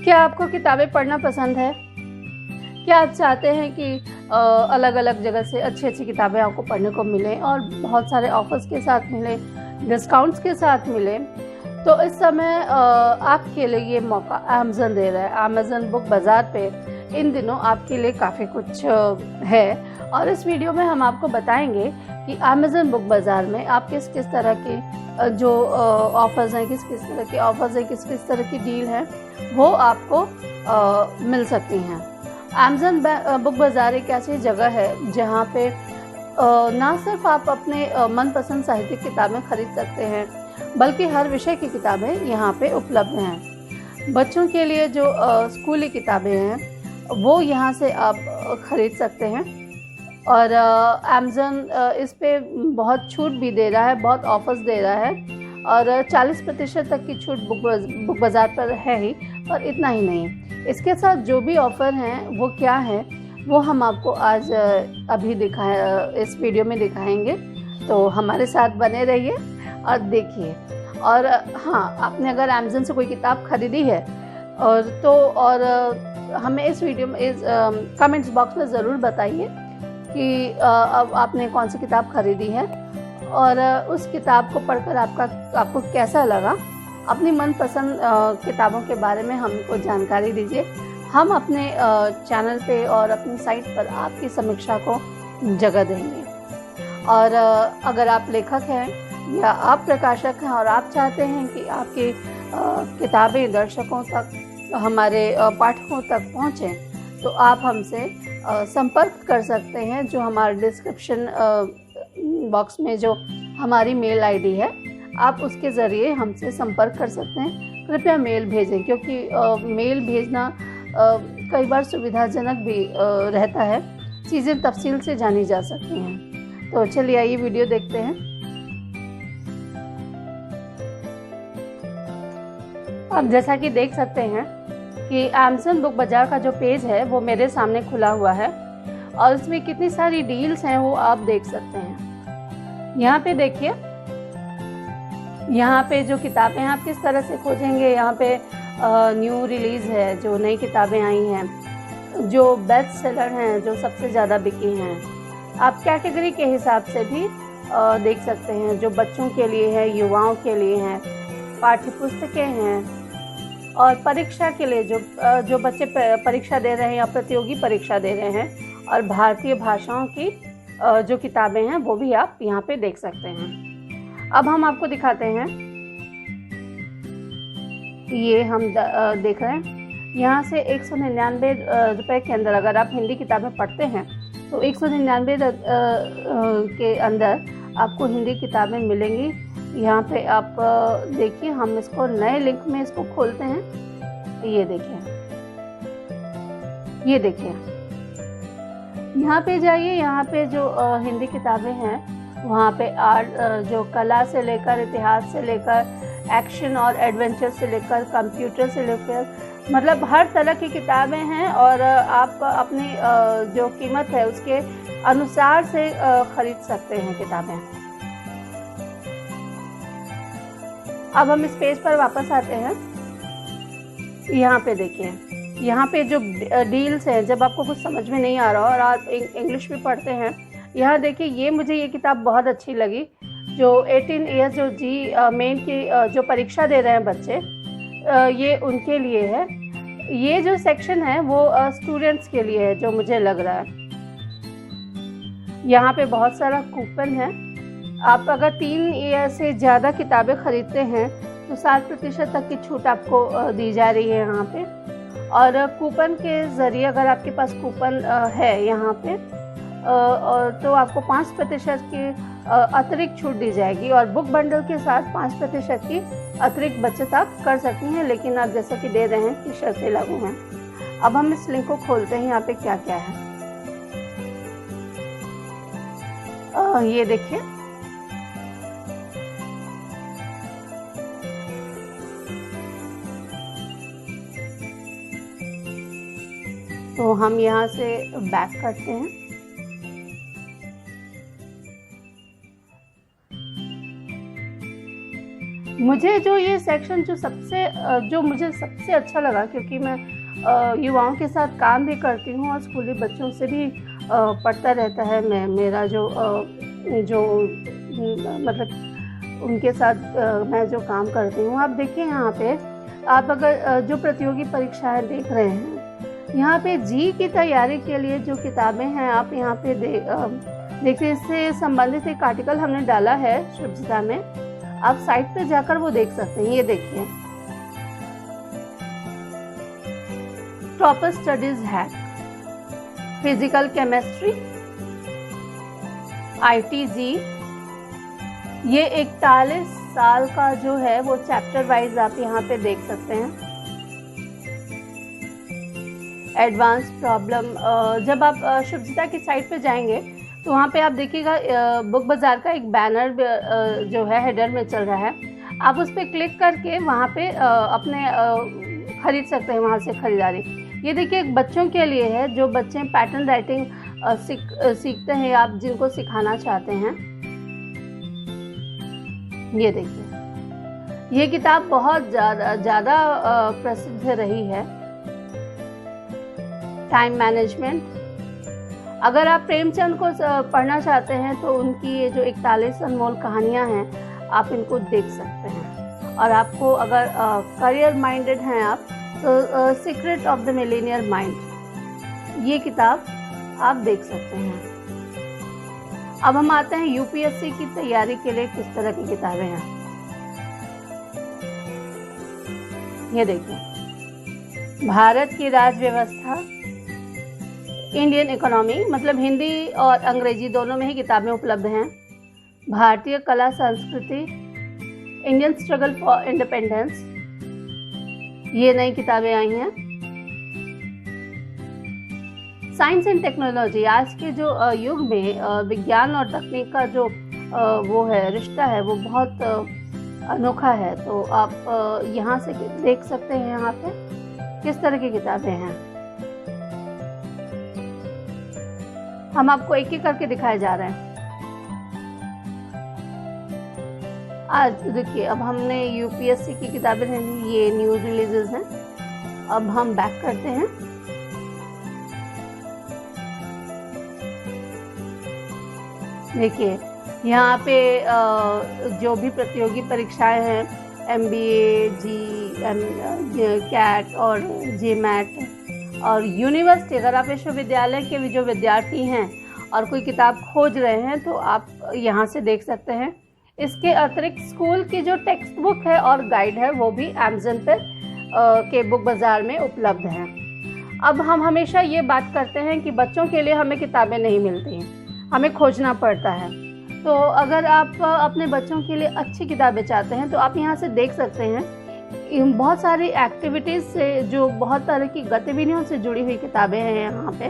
क्या आपको किताबें पढ़ना पसंद है? क्या आप चाहते हैं कि अलग अलग जगह से अच्छी अच्छी किताबें आपको पढ़ने को मिलें और बहुत सारे ऑफर्स के साथ मिलें, डिस्काउंट्स के साथ मिलें? तो इस समय आपके लिए ये मौका अमेज़न दे रहा है। अमेज़न बुक बाज़ार पे इन दिनों आपके लिए काफ़ी कुछ है और इस वीडियो में हम आपको बताएंगे कि अमेज़न बुक बाज़ार में आप किस किस तरह के जो ऑफ़र्स हैं, किस किस तरह के ऑफ़र्स हैं, किस किस तरह की डील है, वो आपको मिल सकती हैं। अमेज़न बुक बाज़ार एक ऐसी जगह है जहाँ पे ना सिर्फ आप अपने मनपसंद साहित्यिक किताबें खरीद सकते हैं, बल्कि हर विषय की किताबें यहाँ पे उपलब्ध हैं। बच्चों के लिए जो स्कूली किताबें हैं वो यहाँ से आप खरीद सकते हैं और अमेज़न इस पे बहुत छूट भी दे रहा है, बहुत ऑफ़र्स दे रहा है और 40% तक की छूट बुक बाज़ार पर है ही, और इतना ही नहीं, इसके साथ जो भी ऑफ़र हैं वो क्या है वो हम आपको आज अभी इस वीडियो में दिखाएंगे। तो हमारे साथ बने रहिए और देखिए। और हाँ, आपने अगर अमेज़न से कोई किताब खरीदी है और हमें इस वीडियो में कमेंट्स बॉक्स में ज़रूर बताइए कि अब आपने कौन सी किताब खरीदी है और उस किताब को पढ़कर आपको कैसा लगा। अपनी मनपसंद किताबों के बारे में हमको जानकारी दीजिए। हम अपने चैनल पे और अपनी साइट पर आपकी समीक्षा को जगह देंगे। और अगर आप लेखक हैं या आप प्रकाशक हैं और आप चाहते हैं कि आपकी किताबें दर्शकों तक, हमारे पाठकों तक पहुँचें, तो आप हमसे संपर्क कर सकते हैं। जो हमारे डिस्क्रिप्शन बॉक्स में जो हमारी मेल आईडी है, आप उसके ज़रिए हमसे संपर्क कर सकते हैं। कृपया मेल भेजें, क्योंकि मेल भेजना कई बार सुविधाजनक भी रहता है, चीज़ें तफसील से जानी जा सकती हैं। तो चलिए आइए वीडियो देखते हैं। अब जैसा कि देख सकते हैं कि अमेज़न बुक बाज़ार का जो पेज है वो मेरे सामने खुला हुआ है और इसमें कितनी सारी डील्स हैं वो आप देख सकते हैं। यहाँ पे देखिए, यहाँ पे जो किताबें हैं आप किस तरह से खोजेंगे। यहाँ पे न्यू रिलीज़ है, जो नई किताबें आई हैं, जो बेस्ट सेलर हैं, जो सबसे ज़्यादा बिकी हैं। आप कैटेगरी के हिसाब से भी देख सकते हैं, जो बच्चों के लिए है, युवाओं के लिए हैं, पाठ्य पुस्तकें हैं और परीक्षा के लिए जो बच्चे परीक्षा दे रहे हैं या प्रतियोगी परीक्षा दे रहे हैं, और भारतीय भाषाओं की जो किताबें हैं वो भी आप यहाँ पे देख सकते हैं। अब हम आपको दिखाते हैं, ये हम देख रहे हैं यहाँ से 199 रुपये के अंदर अगर आप हिंदी किताबें पढ़ते हैं तो 199 के अंदर आपको हिंदी किताबें मिलेंगी। यहाँ पे आप देखिए, हम इसको नए लिंक में इसको खोलते हैं। ये देखिए यहाँ पे जाइए। यहाँ पे जो हिंदी किताबें हैं वहाँ पे आर्ट, जो कला से लेकर इतिहास से लेकर एक्शन और एडवेंचर से लेकर कंप्यूटर से लेकर, मतलब हर तरह की किताबें हैं और आप अपनी जो कीमत है उसके अनुसार से खरीद सकते हैं किताबें। अब हम इस पेज पर वापस आते हैं। यहाँ पे देखिए, यहाँ पे जो डील्स हैं, जब आपको कुछ समझ में नहीं आ रहा और आप इंग्लिश भी पढ़ते हैं, यहाँ देखिए, मुझे ये किताब बहुत अच्छी लगी। जो 18 ईयर्स जो मेन की जो परीक्षा दे रहे हैं बच्चे, ये उनके लिए है। ये जो सेक्शन है वो स्टूडेंट्स के लिए है, जो मुझे लग रहा है। यहाँ पे बहुत सारा कूपन है। आप अगर 3 ईयर से ज़्यादा किताबें खरीदते हैं तो 60% तक की छूट आपको दी जा रही है यहाँ पे। और कूपन के ज़रिए, अगर आपके पास कूपन है यहाँ पे, तो आपको 5% की अतिरिक्त छूट दी जाएगी और बुक बंडल के साथ 5% की अतिरिक्त बचत आप कर सकती हैं। लेकिन आप जैसा कि दे रहे हैं कि शर्तें लागू हैं। अब हम इस लिंक को खोलते हैं। यहाँ पे क्या क्या है ये देखिए। तो हम यहाँ से बैक करते हैं। मुझे जो ये सेक्शन जो मुझे सबसे अच्छा लगा, क्योंकि मैं युवाओं के साथ काम भी करती हूँ और स्कूली बच्चों से भी पढ़ता रहता है मेरा जो मतलब उनके साथ मैं जो काम करती हूँ। आप देखिए यहाँ पे, आप अगर जो प्रतियोगी परीक्षाएं देख रहे हैं, यहाँ पे जी की तैयारी के लिए जो किताबें हैं आप यहाँ पे देखिए, इससे संबंधित एक आर्टिकल हमने डाला है शुभजिता में, आप साइट पे जाकर वो देख सकते हैं। ये देखिए, topper studies hack, physical chemistry, ITG, ये 41 साल का जो है वो चैप्टर वाइज आप यहाँ पे देख सकते हैं। एडवांस प्रॉब्लम, जब आप शुभजिता की साइट पे जाएंगे तो वहाँ पे आप देखिएगा बुक बाज़ार का एक बैनर जो है हेडर में चल रहा है, आप उस पर क्लिक करके वहाँ पे अपने खरीद सकते हैं, वहाँ से खरीदारी। ये देखिए, एक बच्चों के लिए है, जो बच्चे पैटर्न राइटिंग सीखते हैं, आप जिनको सिखाना चाहते हैं। ये देखिए, ये किताब बहुत ज़्यादा प्रसिद्ध रही है। टाइम मैनेजमेंट, अगर आप प्रेमचंद को पढ़ना चाहते हैं तो उनकी ये जो 41 अनमोल कहानियाँ हैं, आप इनको देख सकते हैं। और आपको अगर करियर माइंडेड हैं आप, तो secret of the Millionaire mind, ये किताब आप देख सकते हैं। अब हम आते हैं UPSC की तैयारी के लिए किस तरह की किताबें हैं। ये देखिए, भारत की राज व्यवस्था, इंडियन इकोनॉमी, मतलब हिंदी और अंग्रेजी दोनों में ही किताबें उपलब्ध हैं। भारतीय कला संस्कृति, इंडियन स्ट्रगल फॉर इंडिपेंडेंस, ये नई किताबें आई हैं। साइंस एंड टेक्नोलॉजी, आज के जो युग में विज्ञान और तकनीक का जो वो है रिश्ता है, वो बहुत अनोखा है। तो आप यहाँ से देख सकते हैं यहाँ पे किस तरह की किताबें हैं। हम आपको एक एक करके दिखाए जा रहे हैं। आज देखिए, अब हमने UPSC की किताबें ले ली, ये न्यूज़ रिलीजेस हैं। अब हम बैक करते हैं। देखिए, यहाँ पे जो भी प्रतियोगी परीक्षाएं हैं, MBA, CAT और GMAT और यूनिवर्सिटी, अगर आप विश्वविद्यालय के भी जो विद्यार्थी हैं और कोई किताब खोज रहे हैं तो आप यहाँ से देख सकते हैं। इसके अतिरिक्त स्कूल की जो टेक्स्ट बुक है और गाइड है, वो भी Amazon पे के बुक बाज़ार में उपलब्ध हैं। अब हम हमेशा ये बात करते हैं कि बच्चों के लिए हमें किताबें नहीं मिलती हैं, हमें खोजना पड़ता है। तो अगर आप अपने बच्चों के लिए अच्छी किताबें चाहते हैं तो आप यहाँ से देख सकते हैं। बहुत सारी एक्टिविटीज़ से, जो बहुत तरह की गतिविधियों से जुड़ी हुई किताबें हैं यहाँ पे।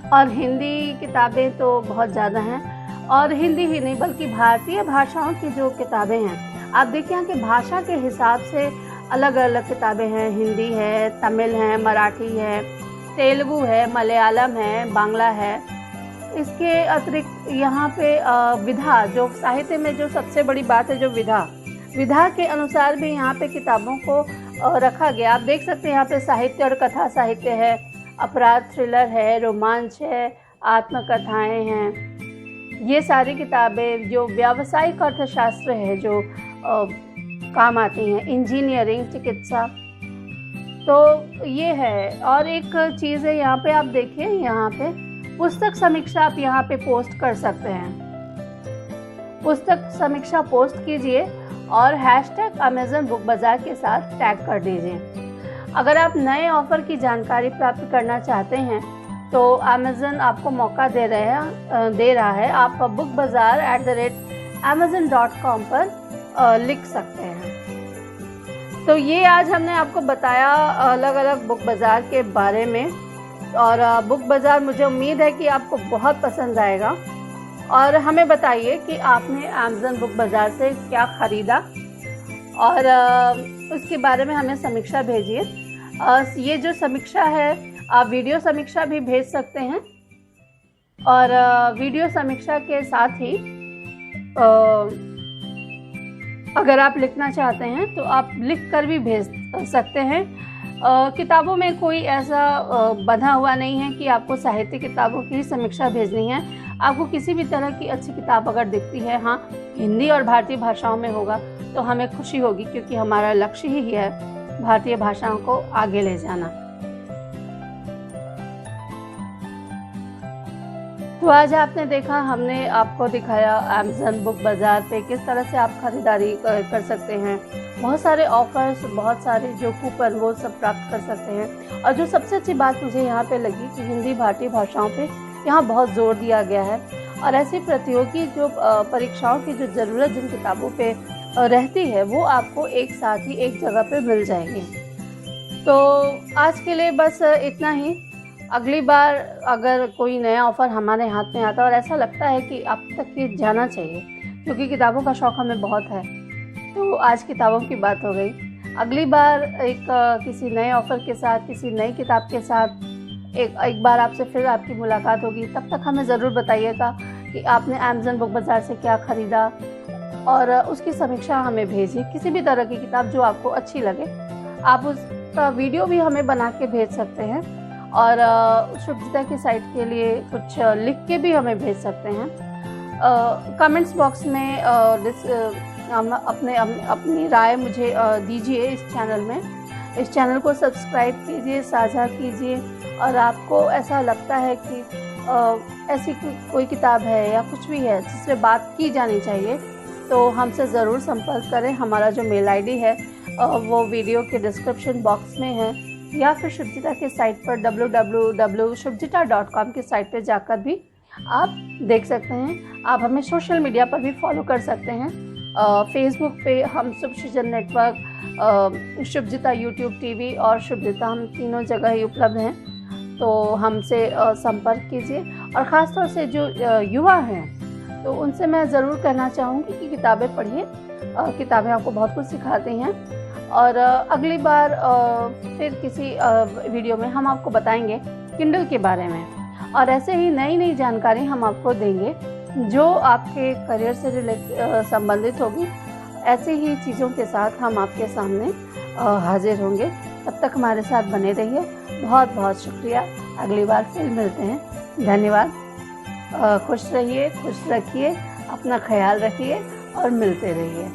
और हिंदी किताबें तो बहुत ज़्यादा हैं, और हिंदी ही नहीं बल्कि भारतीय भाषाओं की जो किताबें हैं, आप देखिए यहाँ के भाषा के हिसाब से अलग अलग किताबें हैं। हिंदी है, तमिल है, मराठी है, तेलुगु है, मलयालम है, बांग्ला है। इसके अतिरिक्त यहाँ पे विधा, जो साहित्य में जो सबसे बड़ी बात है, जो विधा के अनुसार भी यहाँ पे किताबों को रखा गया। आप देख सकते हैं यहाँ पे साहित्य और कथा साहित्य है, अपराध थ्रिलर है, रोमांच है, आत्मकथाएं हैं। ये सारी किताबें जो व्यावसायिक अर्थशास्त्र है, जो काम आती हैं, इंजीनियरिंग, चिकित्सा, तो ये है। और एक चीज़ है यहाँ पे, आप देखिए, यहाँ पे पुस्तक समीक्षा आप यहाँ पे पोस्ट कर सकते हैं। पुस्तक समीक्षा पोस्ट कीजिए और #Amazon बुक बाज़ार के साथ टैग कर दीजिए। अगर आप नए ऑफ़र की जानकारी प्राप्त करना चाहते हैं तो Amazon आपको मौका दे रहा है। आप bookbazaar@amazon.com पर लिख सकते हैं। तो ये आज हमने आपको बताया अलग अलग बुक बाज़ार के बारे में, और बुक बाज़ार मुझे उम्मीद है कि आपको बहुत पसंद आएगा। और हमें बताइए कि आपने Amazon बुक बाज़ार से क्या ख़रीदा, और उसके बारे में हमें समीक्षा भेजिए। ये जो समीक्षा है, आप वीडियो समीक्षा भी भेज सकते हैं। और वीडियो समीक्षा के साथ ही अगर आप लिखना चाहते हैं तो आप लिख कर भी भेज सकते हैं। किताबों में कोई ऐसा बंधा हुआ नहीं है कि आपको साहित्य किताबों की समीक्षा भेजनी है। आपको किसी भी तरह की अच्छी किताब अगर दिखती है, हाँ हिंदी और भारतीय भाषाओं में होगा तो हमें खुशी होगी, क्योंकि हमारा लक्ष्य ही है भारतीय भाषाओं को आगे ले जाना। तो आज आपने देखा, हमने आपको दिखाया अमेज़न बुक बाज़ार पे किस तरह से आप खरीदारी कर सकते हैं। बहुत सारे ऑफ़र्स, बहुत सारे जो कूपन वो सब प्राप्त कर सकते हैं। और जो सबसे अच्छी बात मुझे यहाँ पे लगी कि हिंदी भारतीय भाषाओं पे यहाँ बहुत ज़ोर दिया गया है। और ऐसी प्रतियोगी जो परीक्षाओं की जो ज़रूरत जिन किताबों पे रहती है वो आपको एक साथ ही एक जगह पे मिल जाएगी। तो आज के लिए बस इतना ही। अगली बार अगर कोई नया ऑफ़र हमारे हाथ में आता है और ऐसा लगता है कि अब तक ये जाना चाहिए, क्योंकि किताबों का शौक़ हमें बहुत है, तो आज किताबों की बात हो गई। अगली बार किसी नए ऑफ़र के साथ, किसी नई किताब के साथ एक बार आपसे फिर आपकी मुलाकात होगी। तब तक हमें ज़रूर बताइएगा कि आपने अमेज़न बुक बाज़ार से क्या ख़रीदा, और उसकी समीक्षा हमें भेजिए। किसी भी तरह की किताब जो आपको अच्छी लगे, आप उसका वीडियो भी हमें बना के भेज सकते हैं, और शुभजिता की साइट के लिए कुछ लिख के भी हमें भेज सकते हैं। कमेंट्स बॉक्स में अपनी राय मुझे दीजिए इस चैनल में। इस चैनल को सब्सक्राइब कीजिए, साझा कीजिए, और आपको ऐसा लगता है कि ऐसी कोई किताब है या कुछ भी है जिस पे बात की जानी चाहिए, तो हमसे ज़रूर संपर्क करें। हमारा जो मेल आईडी है वो वीडियो के डिस्क्रिप्शन बॉक्स में है, या फिर शुभजिता के साइट पर www.shubhjita.com की साइट पर जाकर भी आप देख सकते हैं। आप हमें सोशल मीडिया पर भी फॉलो कर सकते हैं। फेसबुक पे हम शुभसृजन नेटवर्क, शुभजिता यूट्यूब टीवी और शुभजिता, हम तीनों जगह ही उपलब्ध हैं। तो हमसे संपर्क कीजिए। और ख़ास तौर से जो युवा हैं, तो उनसे मैं ज़रूर कहना चाहूँगी कि किताबें पढ़िए। किताबें आपको बहुत कुछ सिखाती हैं। और अगली बार फिर किसी वीडियो में हम आपको बताएंगे किंडल के बारे में, और ऐसे ही नई नई जानकारी हम आपको देंगे जो आपके करियर से संबंधित होगी। ऐसी ही चीज़ों के साथ हम आपके सामने हाजिर होंगे। तब तक हमारे साथ बने रहिए। बहुत बहुत शुक्रिया। अगली बार फिर मिलते हैं। धन्यवाद। खुश रहिए, खुश रखिए, अपना ख्याल रखिए और मिलते रहिए।